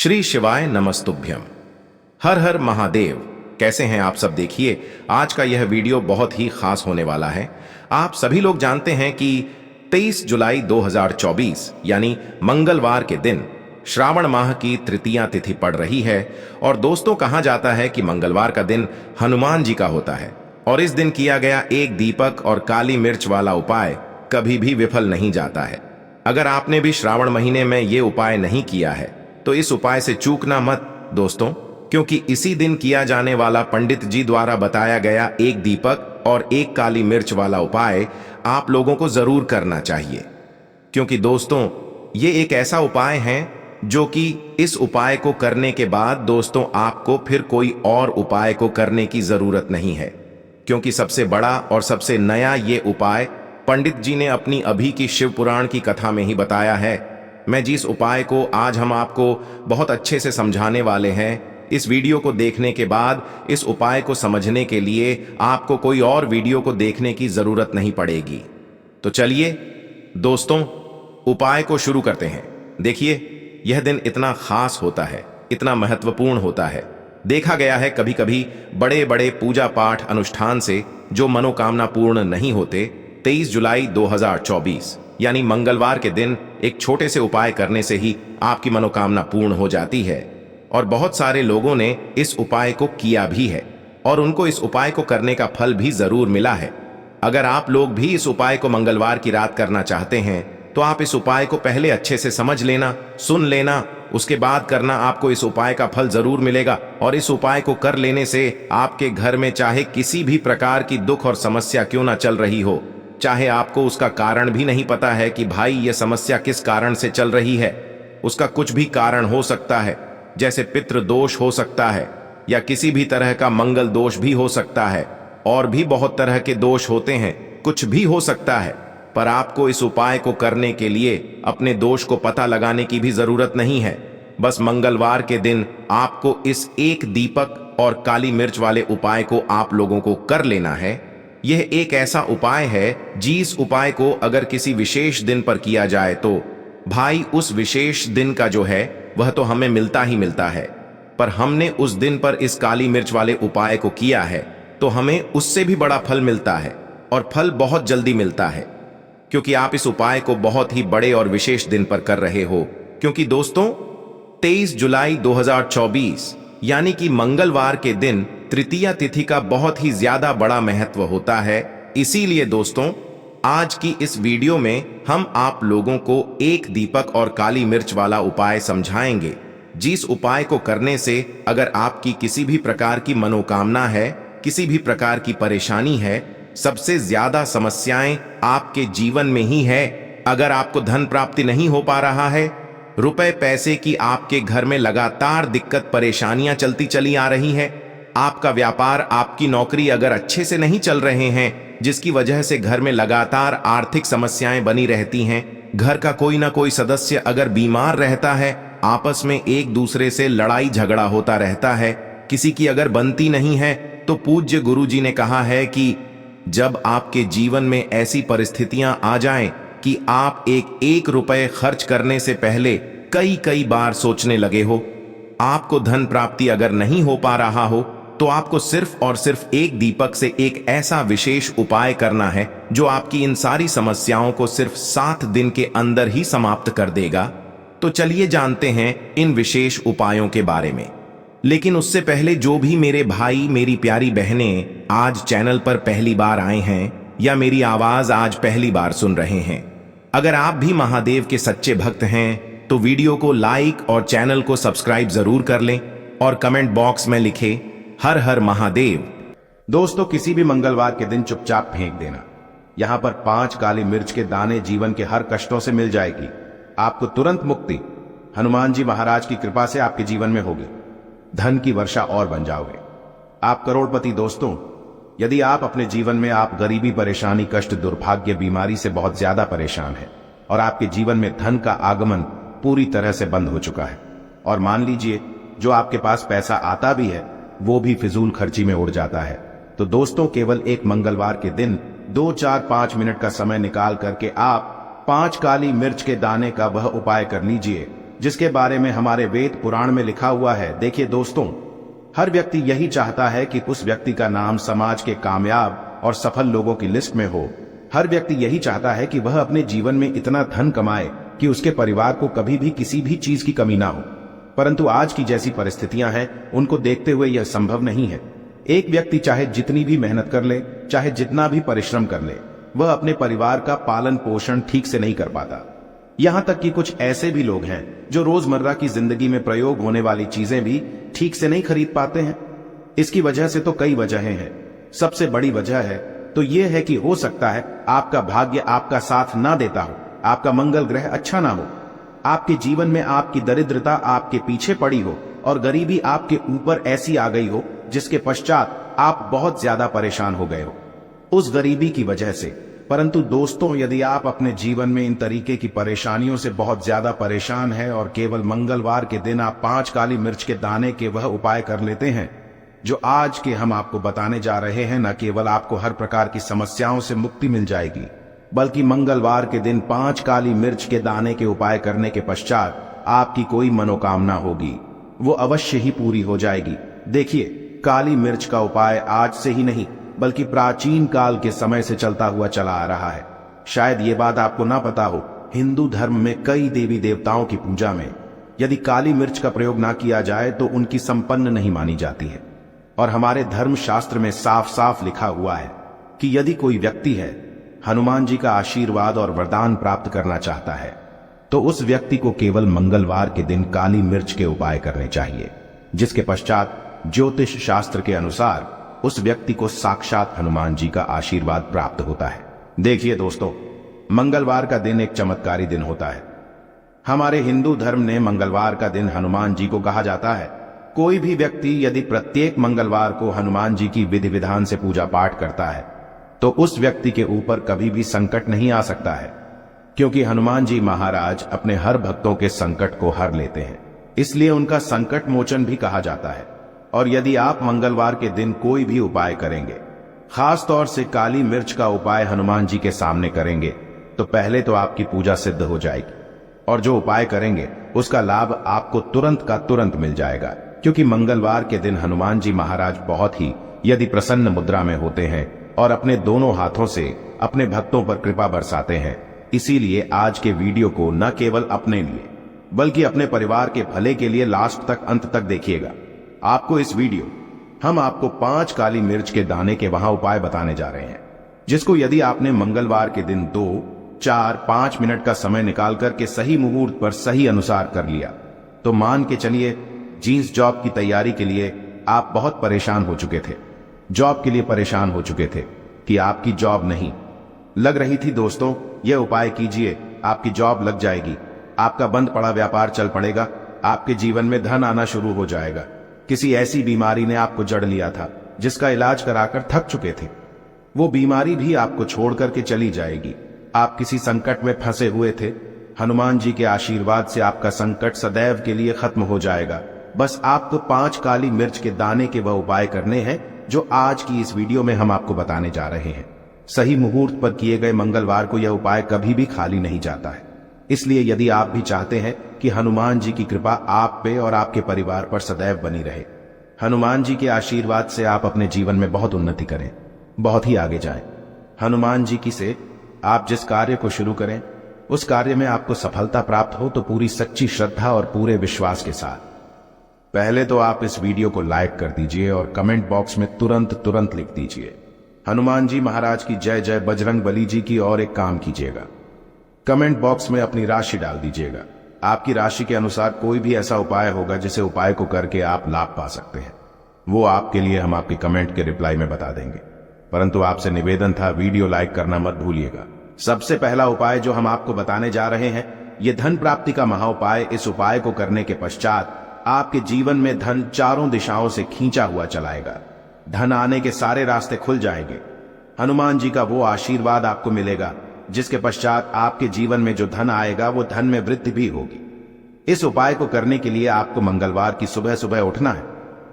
श्री शिवाय नमस्तुभ्यम। हर हर महादेव। कैसे हैं आप सब? देखिए, आज का यह वीडियो बहुत ही खास होने वाला है। आप सभी लोग जानते हैं कि 23 जुलाई 2024 यानी मंगलवार के दिन श्रावण माह की तृतीया तिथि पड़ रही है। और दोस्तों, कहा जाता है कि मंगलवार का दिन हनुमान जी का होता है और इस दिन किया गया एक दीपक और काली मिर्च वाला उपाय कभी भी विफल नहीं जाता है। अगर आपने भी श्रावण महीने में ये उपाय नहीं किया है तो इस उपाय से चूकना मत दोस्तों, क्योंकि इसी दिन किया जाने वाला पंडित जी द्वारा बताया गया एक दीपक और एक काली मिर्च वाला उपाय आप लोगों को जरूर करना चाहिए। क्योंकि दोस्तों, ये एक ऐसा उपाय है जो कि इस उपाय को करने के बाद दोस्तों आपको फिर कोई और उपाय को करने की जरूरत नहीं है। क्योंकि सबसे बड़ा और सबसे नया ये उपाय पंडित जी ने अपनी अभी की शिव पुराण की कथा में ही बताया है। मैं जिस उपाय को आज हम आपको बहुत अच्छे से समझाने वाले हैं, इस वीडियो को देखने के बाद इस उपाय को समझने के लिए आपको कोई और वीडियो को देखने की जरूरत नहीं पड़ेगी। तो चलिए दोस्तों, उपाय को शुरू करते हैं। देखिए, यह दिन इतना खास होता है, इतना महत्वपूर्ण होता है। देखा गया है कभी कभी बड़े बड़े पूजा पाठ अनुष्ठान से जो मनोकामना पूर्ण नहीं होते, 23 जुलाई 2024 यानी मंगलवार के दिन एक छोटे से उपाय करने से ही आपकी मनोकामना पूर्ण हो जाती है। और बहुत सारे लोगों ने इस उपाय को किया भी है और उनको इस उपाय को करने का फल भी जरूर मिला है। अगर आप लोग भी इस उपाय को मंगलवार की रात करना चाहते हैं तो आप इस उपाय को पहले अच्छे से समझ लेना, सुन लेना, उसके बाद करना। आपको इस उपाय का फल जरूर मिलेगा और इस उपाय को कर लेने से आपके घर में चाहे किसी भी प्रकार की दुख और समस्या क्यों ना चल रही हो, चाहे आपको उसका कारण भी नहीं पता है कि भाई ये समस्या किस कारण से चल रही है, उसका कुछ भी कारण हो सकता है, जैसे पितृ दोष हो सकता है या किसी भी तरह का मंगल दोष भी हो सकता है, और भी बहुत तरह के दोष होते हैं, कुछ भी हो सकता है। पर आपको इस उपाय को करने के लिए अपने दोष को पता लगाने की भी जरूरत नहीं है। बस मंगलवार के दिन आपको इस एक दीपक और काली मिर्च वाले उपाय को आप लोगों को कर लेना है। यह एक ऐसा उपाय है जिस उपाय को अगर किसी विशेष दिन पर किया जाए तो भाई उस विशेष दिन का जो है वह तो हमें मिलता ही मिलता है। पर हमने उस दिन पर इस काली मिर्च वाले उपाय को किया है तो हमें उससे भी बड़ा फल मिलता है, और फल बहुत जल्दी मिलता है, क्योंकि आप इस उपाय को बहुत ही बड़े और विशेष दिन पर कर रहे हो। क्योंकि दोस्तों, 23 जुलाई 2024 यानी कि मंगलवार के दिन तृतीया तिथि का बहुत ही ज्यादा बड़ा महत्व होता है। इसीलिए दोस्तों, आज की इस वीडियो में हम आप लोगों को एक दीपक और काली मिर्च वाला उपाय समझाएंगे, जिस उपाय को करने से अगर आपकी किसी भी प्रकार की मनोकामना है, किसी भी प्रकार की परेशानी है, सबसे ज्यादा समस्याएं आपके जीवन में ही है। अगर आपको धन प्राप्ति नहीं हो पा रहा है, रुपए पैसे की आपके घर में लगातार दिक्कत परेशानियां चलती चली आ रही है, आपका व्यापार आपकी नौकरी अगर अच्छे से नहीं चल रहे हैं, जिसकी वजह से घर में लगातार आर्थिक समस्याएं बनी रहती हैं, घर का कोई ना कोई सदस्य अगर बीमार रहता है, आपस में एक दूसरे से लड़ाई झगड़ा होता रहता है, किसी की अगर बनती नहीं है, तो पूज्य गुरु जी ने कहा है कि जब आपके जीवन में ऐसी परिस्थितियां आ जाएं कि आप एक रुपए खर्च करने से पहले कई बार सोचने लगे हो, आपको धन प्राप्ति अगर नहीं हो पा रहा हो, तो आपको सिर्फ और सिर्फ एक दीपक से एक ऐसा विशेष उपाय करना है जो आपकी इन सारी समस्याओं को सिर्फ 7 दिन के अंदर ही समाप्त कर देगा। तो चलिए जानते हैं इन विशेष उपायों के बारे में। लेकिन उससे पहले जो भी मेरे भाई मेरी प्यारी बहनें आज चैनल पर पहली बार आए हैं या मेरी आवाज आज पहली बार सुन रहे हैं, अगर आप भी महादेव के सच्चे भक्त हैं तो वीडियो को लाइक और चैनल को सब्सक्राइब जरूर कर लें और कमेंट बॉक्स में लिखें हर हर महादेव। दोस्तों, किसी भी मंगलवार के दिन चुपचाप फेंक देना। यहां पर 5 काली मिर्च के दाने जीवन के हर कष्टों से मिल जाएगी। आपको तुरंत मुक्ति हनुमान जी महाराज की कृपा से आपके जीवन में होगी। धन की वर्षा और बन जाओगे, आप करोड़पति। दोस्तों, यदि आप अपने जीवन में आप गरीबी, परेशानी, कष्ट, दुर्भाग्य, बीमारी से बहुत ज्यादा परेशान हैं और आपके जीवन में धन का आगमन पूरी तरह से बंद हो चुका है, और मान लीजिए जो आपके पास पैसा आता भी है वो भी फिजूल खर्ची में उड़ जाता है, तो दोस्तों केवल एक मंगलवार के दिन 2, 4, 5 मिनट का समय निकाल करके आप 5 काली मिर्च के दाने का वह उपाय कर लीजिए जिसके बारे में हमारे वेद पुराण में लिखा हुआ है। देखिए दोस्तों, हर व्यक्ति यही चाहता है कि उस व्यक्ति का नाम समाज के कामयाब और सफल लोगों की लिस्ट में हो। हर व्यक्ति यही चाहता है कि वह अपने जीवन में इतना धन कमाए कि उसके परिवार को कभी भी किसी भी चीज की कमी ना हो। परंतु आज की जैसी परिस्थितियां हैं, उनको देखते हुए यह संभव नहीं है। एक व्यक्ति चाहे जितनी भी मेहनत कर ले, चाहे जितना भी परिश्रम कर ले, वह अपने परिवार का पालन पोषण ठीक से नहीं कर पाता। यहां तक कि कुछ ऐसे भी लोग हैं जो रोजमर्रा की जिंदगी में प्रयोग होने वाली चीजें भी ठीक से नहीं खरीद पाते हैं। इसकी वजह से तो कई वजहें हैं। सबसे बड़ी वजह है तो यह है कि हो सकता है आपका भाग्य आपका साथ ना देता हो, आपका मंगल ग्रह अच्छा ना हो, आपके जीवन में आपकी दरिद्रता आपके पीछे पड़ी हो और गरीबी आपके ऊपर ऐसी आ गई हो जिसके पश्चात आप बहुत ज्यादा परेशान हो गए हो उस गरीबी की वजह से। परंतु दोस्तों, यदि आप अपने जीवन में इन तरीके की परेशानियों से बहुत ज्यादा परेशान हैं और केवल मंगलवार के दिन आप 5 काली मिर्च के दाने के वह उपाय कर लेते हैं जो आज के हम आपको बताने जा रहे हैं, न केवल आपको हर प्रकार की समस्याओं से मुक्ति मिल जाएगी, बल्कि मंगलवार के दिन 5 काली मिर्च के दाने के उपाय करने के पश्चात आपकी कोई मनोकामना होगी वो अवश्य ही पूरी हो जाएगी। देखिए, काली मिर्च का उपाय आज से ही नहीं बल्कि प्राचीन काल के समय से चलता हुआ चला आ रहा है। शायद ये बात आपको ना पता हो, हिंदू धर्म में कई देवी देवताओं की पूजा में यदि काली मिर्च का प्रयोग ना किया जाए तो उनकी संपन्न नहीं मानी जाती है। और हमारे धर्म शास्त्र में साफ साफ लिखा हुआ है कि यदि कोई व्यक्ति है हनुमान जी का आशीर्वाद और वरदान प्राप्त करना चाहता है तो उस व्यक्ति को केवल मंगलवार के दिन काली मिर्च के उपाय करने चाहिए, जिसके पश्चात ज्योतिष शास्त्र के अनुसार उस व्यक्ति को साक्षात हनुमान जी का आशीर्वाद प्राप्त होता है। देखिए दोस्तों, मंगलवार का दिन एक चमत्कारी दिन होता है। हमारे हिंदू धर्म ने मंगलवार का दिन हनुमान जी को कहा जाता है। कोई भी व्यक्ति यदि प्रत्येक मंगलवार को हनुमान जी की विधि विधान से पूजा पाठ करता है तो उस व्यक्ति के ऊपर कभी भी संकट नहीं आ सकता है, क्योंकि हनुमान जी महाराज अपने हर भक्तों के संकट को हर लेते हैं, इसलिए उनका संकट मोचन भी कहा जाता है। और यदि आप मंगलवार के दिन कोई भी उपाय करेंगे, खास तौर से काली मिर्च का उपाय हनुमान जी के सामने करेंगे, तो पहले तो आपकी पूजा सिद्ध हो जाएगी और जो उपाय करेंगे उसका लाभ आपको तुरंत का तुरंत मिल जाएगा, क्योंकि मंगलवार के दिन हनुमान जी महाराज बहुत ही यदि प्रसन्न मुद्रा में होते हैं और अपने दोनों हाथों से अपने भक्तों पर कृपा बरसाते हैं। इसीलिए आज के वीडियो को न केवल अपने लिए बल्कि अपने परिवार के भले के लिए लास्ट तक अंत तक देखिएगा। आपको इस वीडियो हम आपको 5 काली मिर्च के दाने के वहां उपाय बताने जा रहे हैं, जिसको यदि आपने मंगलवार के दिन 2, 4, 5 मिनट का समय निकाल करके सही मुहूर्त पर सही अनुसार कर लिया तो मान के चलिए जींस जॉब की तैयारी के लिए आप बहुत परेशान हो चुके थे, जॉब के लिए परेशान हो चुके थे कि आपकी जॉब नहीं लग रही थी। दोस्तों, यह उपाय कीजिए, आपकी जॉब लग जाएगी, आपका बंद पड़ा व्यापार चल पड़ेगा, आपके जीवन में धन आना शुरू हो जाएगा। किसी ऐसी बीमारी ने आपको जड़ लिया था जिसका इलाज कराकर थक चुके थे, वो बीमारी भी आपको छोड़ करके चली जाएगी। आप किसी संकट में फंसे हुए थे, हनुमान जी के आशीर्वाद से आपका संकट सदैव के लिए खत्म हो जाएगा। बस आपको 5 काली मिर्च के दाने के वह उपाय करने हैं जो आज की इस वीडियो में हम आपको बताने जा रहे हैं। सही मुहूर्त पर किए गए मंगलवार को यह उपाय कभी भी खाली नहीं जाता है। इसलिए यदि आप भी चाहते हैं कि हनुमान जी की कृपा आप पे और आपके परिवार पर सदैव बनी रहे, हनुमान जी के आशीर्वाद से आप अपने जीवन में बहुत उन्नति करें, बहुत ही आगे जाएं। हनुमान जी की से आप जिस कार्य को शुरू करें उस कार्य में आपको सफलता प्राप्त हो तो पूरी सच्ची श्रद्धा और पूरे विश्वास के साथ पहले तो आप इस वीडियो को लाइक कर दीजिए और कमेंट बॉक्स में तुरंत लिख दीजिए हनुमान जी महाराज की जय जय, बजरंग बली जी की। और एक काम कीजिएगा, कमेंट बॉक्स में अपनी राशि डाल दीजिएगा। आपकी राशि के अनुसार कोई भी ऐसा उपाय होगा जिसे उपाय को करके आप लाभ पा सकते हैं, वो आपके लिए हम आपके कमेंट के रिप्लाई में बता देंगे। परंतु आपसे निवेदन था, वीडियो लाइक करना मत भूलिएगा। सबसे पहला उपाय जो हम आपको बताने जा रहे हैं, ये धन प्राप्ति का महाउपाय। इस उपाय को करने के पश्चात आपके जीवन में धन चारों दिशाओं से खींचा हुआ चलाएगा, धन आने के सारे रास्ते खुल जाएंगे। हनुमान जी का वो आशीर्वाद आपको मिलेगा जिसके पश्चात आपके जीवन में जो धन आएगा वो धन में वृद्धि भी होगी। इस उपाय को करने के लिए आपको मंगलवार की सुबह सुबह उठना है,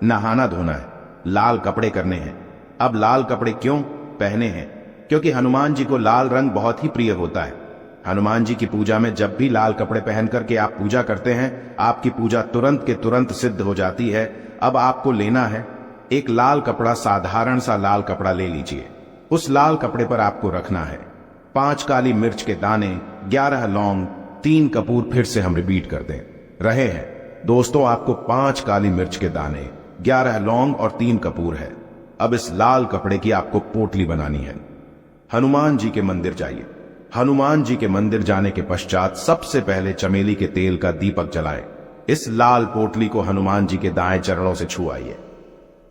नहाना धोना है, लाल कपड़े करने हैं। अब लाल कपड़े क्यों पहने हैं? क्योंकि हनुमान जी को लाल रंग बहुत ही प्रिय होता है। हनुमान जी की पूजा में जब भी लाल कपड़े पहन करके आप पूजा करते हैं, आपकी पूजा तुरंत के तुरंत सिद्ध हो जाती है। अब आपको लेना है एक लाल कपड़ा, साधारण सा लाल कपड़ा ले लीजिए। उस लाल कपड़े पर आपको रखना है 5 काली मिर्च के दाने, 11 लौंग, 3 कपूर। फिर से हम रिपीट कर दें रहे हैं दोस्तों, आपको 5 काली मिर्च के दाने, 11 लौंग और 3 कपूर है। अब इस लाल कपड़े की आपको पोटली बनानी है। हनुमान जी के मंदिर जाइए। हनुमान जी के मंदिर जाने के पश्चात सबसे पहले चमेली के तेल का दीपक जलाएं। इस लाल पोटली को हनुमान जी के दाएं चरणों से छुआइए।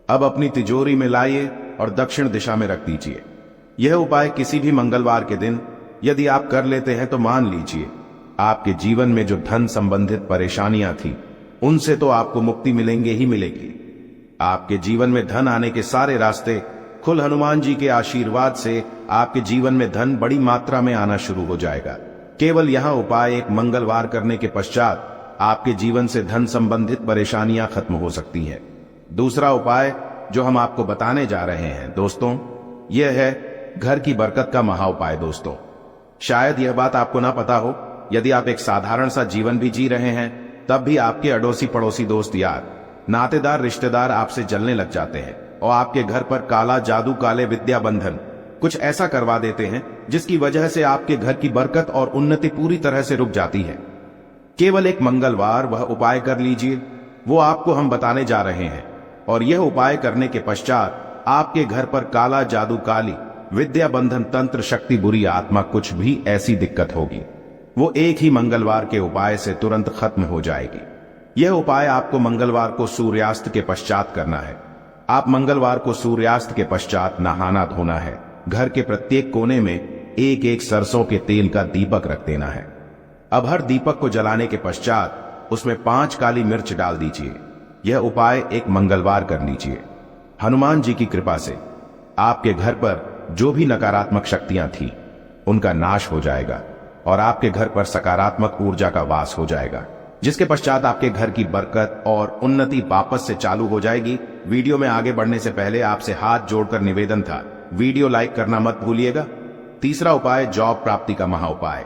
अब अपनी तिजोरी में लाइए और दक्षिण दिशा में रख दीजिए। यह उपाय किसी भी मंगलवार के दिन यदि आप कर लेते हैं तो मान लीजिए आपके जीवन में जो धन संबंधित परेशानियां थी उनसे तो आपको मुक्ति मिलेंगे ही मिलेगी। आपके जीवन में धन आने के सारे रास्ते खुल हनुमान जी के आशीर्वाद से आपके जीवन में धन बड़ी मात्रा में आना शुरू हो जाएगा। केवल यह उपाय एक मंगलवार करने के पश्चात आपके जीवन से धन संबंधित परेशानियां खत्म हो सकती हैं। दूसरा उपाय जो हम आपको बताने जा रहे हैं दोस्तों, यह है घर की बरकत का महा उपाय। दोस्तों, शायद यह बात आपको ना पता हो, यदि आप एक साधारण सा जीवन भी जी रहे हैं तब भी आपके अड़ोसी पड़ोसी, दोस्त यार, नातेदार, रिश्तेदार आपसे जलने लग जाते हैं और आपके घर पर काला जादू, काले विद्या बंधन कुछ ऐसा करवा देते हैं जिसकी वजह से आपके घर की बरकत और उन्नति पूरी तरह से रुक जाती है। केवल एक मंगलवार वह उपाय कर लीजिए, वो आपको हम बताने जा रहे हैं। और यह उपाय करने के पश्चात आपके घर पर काला जादू, काली विद्या बंधन, तंत्र शक्ति, बुरी आत्मा, कुछ भी ऐसी दिक्कत होगी वो एक ही मंगलवार के उपाय से तुरंत खत्म हो जाएगी। यह उपाय आपको मंगलवार को सूर्यास्त के पश्चात करना है। आप मंगलवार को सूर्यास्त के पश्चात नहाना धोना है। घर के प्रत्येक कोने में एक एक सरसों के तेल का दीपक रख देना है। अब हर दीपक को जलाने के पश्चात उसमें 5 काली मिर्च डाल दीजिए। यह उपाय एक मंगलवार कर लीजिए। हनुमान जी की कृपा से आपके घर पर जो भी नकारात्मक शक्तियां थी उनका नाश हो जाएगा और आपके घर पर सकारात्मक ऊर्जा का वास हो जाएगा, जिसके पश्चात आपके घर की बरकत और उन्नति वापस से चालू हो जाएगी। वीडियो में आगे बढ़ने से पहले आपसे हाथ जोड़कर निवेदन था, वीडियो लाइक करना मत भूलिएगा। तीसरा उपाय, जॉब प्राप्ति का महा उपाय।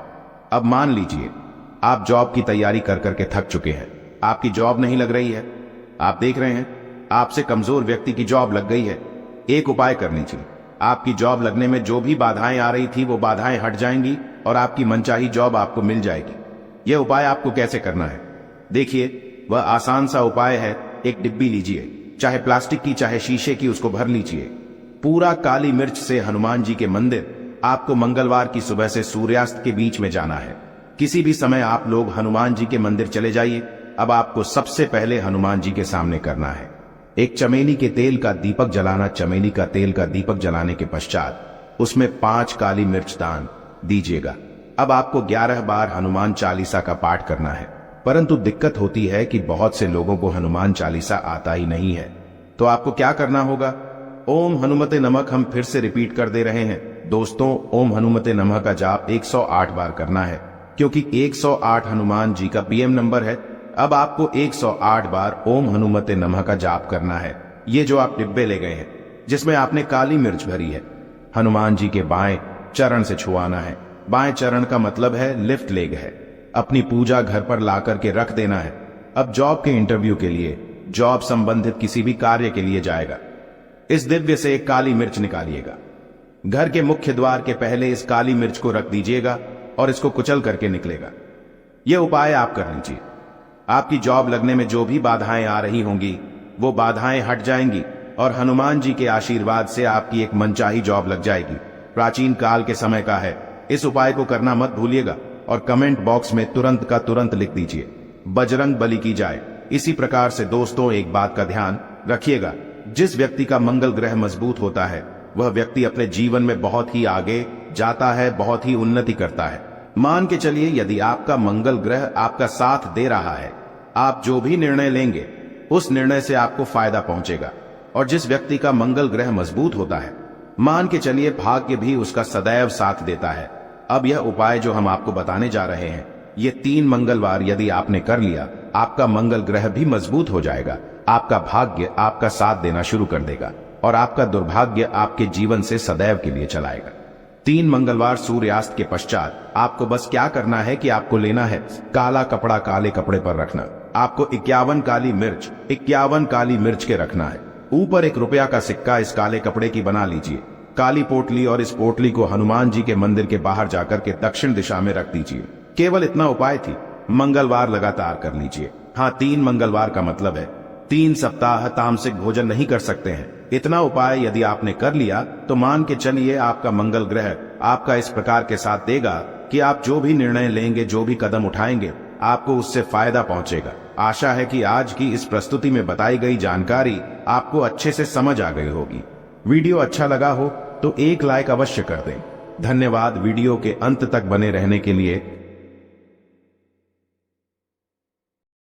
अब मान लीजिए आप जॉब की तैयारी कर करके थक चुके हैं, आपकी जॉब नहीं लग रही है, आप देख रहे हैं आपसे कमजोर व्यक्ति की जॉब लग गई है। एक उपाय कर लीजिए, आपकी जॉब लगने में जो भी बाधाएं आ रही थी वो बाधाएं हट जाएंगी और आपकी मनचाही जॉब आपको मिल जाएगी। यह उपाय आपको कैसे करना है देखिए, वह आसान सा उपाय है। एक डिब्बी लीजिए, चाहे प्लास्टिक की चाहे शीशे की, उसको भर लीजिए। पूरा काली मिर्च से हनुमान जी के मंदिर आपको मंगलवार की सुबह से सूर्यास्त के बीच में जाना है। किसी भी समय आप लोग हनुमान जी के मंदिर चले जाइए। अब आपको सबसे पहले हनुमान जी के सामने करना है एक चमेली के तेल का दीपक जलाना। चमेली का तेल का दीपक जलाने के पश्चात उसमें 5 काली मिर्च दान दीजिएगा। अब आपको 11 बार हनुमान चालीसा का पाठ करना है, परंतु दिक्कत होती है कि बहुत से लोगों को हनुमान चालीसा आता ही नहीं है। तो आपको क्या करना होगा, ओम हनुमते नमः हम फिर से रिपीट कर दे रहे हैं दोस्तों, ओम हनुमते नमः का जाप 108 बार करना है, क्योंकि 108 हनुमान जी का पीएम नंबर है। अब आपको 108 बार ओम हनुमते नमः का जाप करना है। ये जो आप डिब्बे ले गए हैं जिसमें आपने काली मिर्च भरी है, हनुमान जी के बाएं चरण से छुआना है। बाएं चरण का मतलब है लिफ्ट लेग है। अपनी पूजा घर पर ला करके रख देना है। अब जॉब के इंटरव्यू के लिए, जॉब संबंधित किसी भी कार्य के लिए जाएगा, इस दिव्य से एक काली मिर्च निकालिएगा। घर के मुख्य द्वार के पहले इस काली मिर्च को रख दीजिएगा और इसको कुचल करके निकलेगा। यह उपाय आप कर लीजिए। आपकी जॉब लगने में जो भी बाधाएं आ रही होंगी वो बाधाएं हट जाएंगी और हनुमान जी के आशीर्वाद से आपकी एक मनचाही जॉब लग जाएगी। प्राचीन काल के समय का है। इस उपाय को करना मत भूलिएगा और कमेंट बॉक्स में तुरंत का तुरंत लिख दीजिए, बजरंग बली की जाए। इसी प्रकार से दोस्तों एक बात का ध्यान रखिएगा, जिस व्यक्ति का मंगल ग्रह मजबूत होता है वह व्यक्ति अपने जीवन में बहुत ही आगे जाता है, बहुत ही उन्नति करता है। मान के चलिए यदि आपका मंगल ग्रह आपका साथ दे रहा है, आप जो भी निर्णय लेंगे उस निर्णय से आपको फायदा पहुंचेगा। और जिस व्यक्ति का मंगल ग्रह मजबूत होता है, मान के चलिए भाग्य भी उसका सदैव साथ देता है। अब यह उपाय जो हम आपको बताने जा रहे हैं, ये 3 मंगलवार यदि आपने कर लिया, आपका मंगल ग्रह भी मजबूत हो जाएगा, आपका भाग्य आपका साथ देना शुरू कर देगा और आपका दुर्भाग्य आपके जीवन से सदैव के लिए चलाएगा। 3 मंगलवार सूर्यास्त के पश्चात आपको बस क्या करना है कि आपको लेना है काला कपड़ा काले कपड़े पर रखना। आपको 51 काली मिर्च के रखना है। ऊपर 1 रुपया का सिक्का इस काले कपड़े की बना लीजिए। काली पोटली और इस पोटली को हनुमान जी के मंदिर के बाहर जाकर के दक्षिण दिशा में रख दीजिए। केवल इतना उपाय थी। मंगलवार लगातार कर लीजिए। हाँ, 3 मंगलवार का मतलब है 3 सप्ताह तामसिक भोजन नहीं कर सकते हैं। इतना उपाय यदि आपने कर लिया तो मान के चलिए आपका मंगल ग्रह आपका इस प्रकार के साथ देगा कि आप जो भी निर्णय लेंगे, जो भी कदम उठाएंगे, आपको उससे फायदा पहुंचेगा। आशा है कि आज की इस प्रस्तुति में बताई गई जानकारी आपको अच्छे से समझ आ गई होगी। वीडियो अच्छा लगा हो तो एक लाइक अवश्य कर दें। धन्यवाद वीडियो के अंत तक बने रहने के लिए।